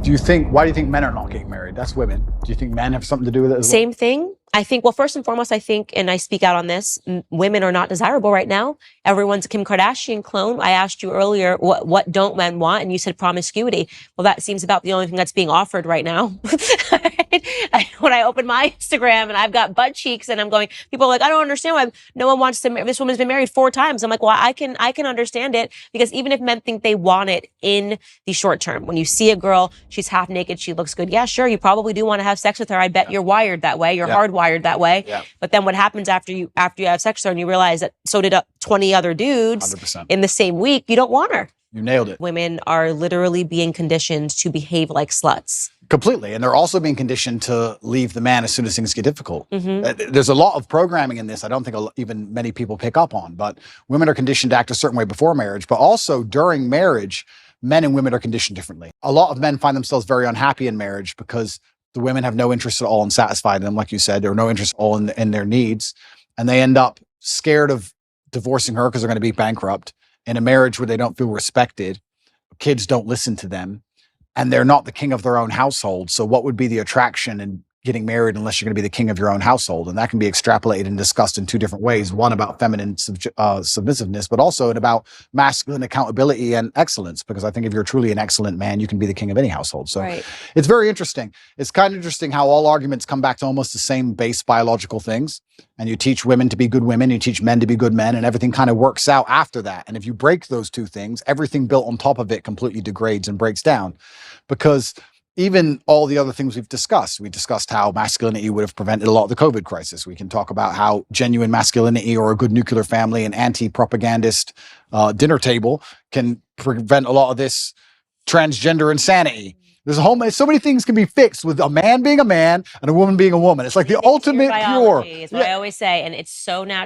Why do you think men are not getting married? That's women. Do you think men have something to do with it as well? Same thing. I think, well, first and foremost, I think, and I speak out on this, women are not desirable right now. Everyone's a Kim Kardashian clone. I asked you earlier, what don't men want? And you said promiscuity. Well, that seems about the only thing that's being offered right now. When I open my Instagram and I've got butt cheeks and I'm going, people are like, I don't understand why no one wants to, this woman's been married 4 times. I'm like, well, I can understand it, because even if men think they want it in the short term, when you see a girl, she's half naked, she looks good. Yeah, sure. You probably do want to have sex with her. I bet you're wired that way. You're hardwired that way. Yeah. But then what happens after you have sex with her and you realize that so did 20 other dudes 100%. in the same week, you don't want her. You nailed it. Women are literally being conditioned to behave like sluts. Completely. And they're also being conditioned to leave the man as soon as things get difficult. There's a lot of programming in this I don't think even many people pick up on, but women are conditioned to act a certain way before marriage, but also during marriage, men and women are conditioned differently. A lot of men find themselves very unhappy in marriage because the women have no interest at all in satisfying them, like you said, or no interest at all in their needs. And they end up scared of divorcing her because they're going to be bankrupt, in a marriage where they don't feel respected. Kids don't listen to them, and they're not the king of their own household. So what would be the attraction in getting married unless you're going to be the king of your own household? And that can be extrapolated and discussed in 2 different ways. One about feminine submissiveness, but also about masculine accountability and excellence. Because I think if you're truly an excellent man, you can be the king of any household. So It's very interesting. It's kind of interesting how all arguments come back to almost the same base biological things. And you teach women to be good women, you teach men to be good men, and everything kind of works out after that. And if you break those 2 things, everything built on top of it completely degrades and breaks down. Because even all the other things we discussed how masculinity would have prevented a lot of the COVID crisis. We can talk about how genuine masculinity or a good nuclear family and anti-propagandist dinner table can prevent a lot of this transgender insanity. There's so many things can be fixed with a man being a man and a woman being a woman. It's like the ultimate cure. Is what I always say, and it's so natural.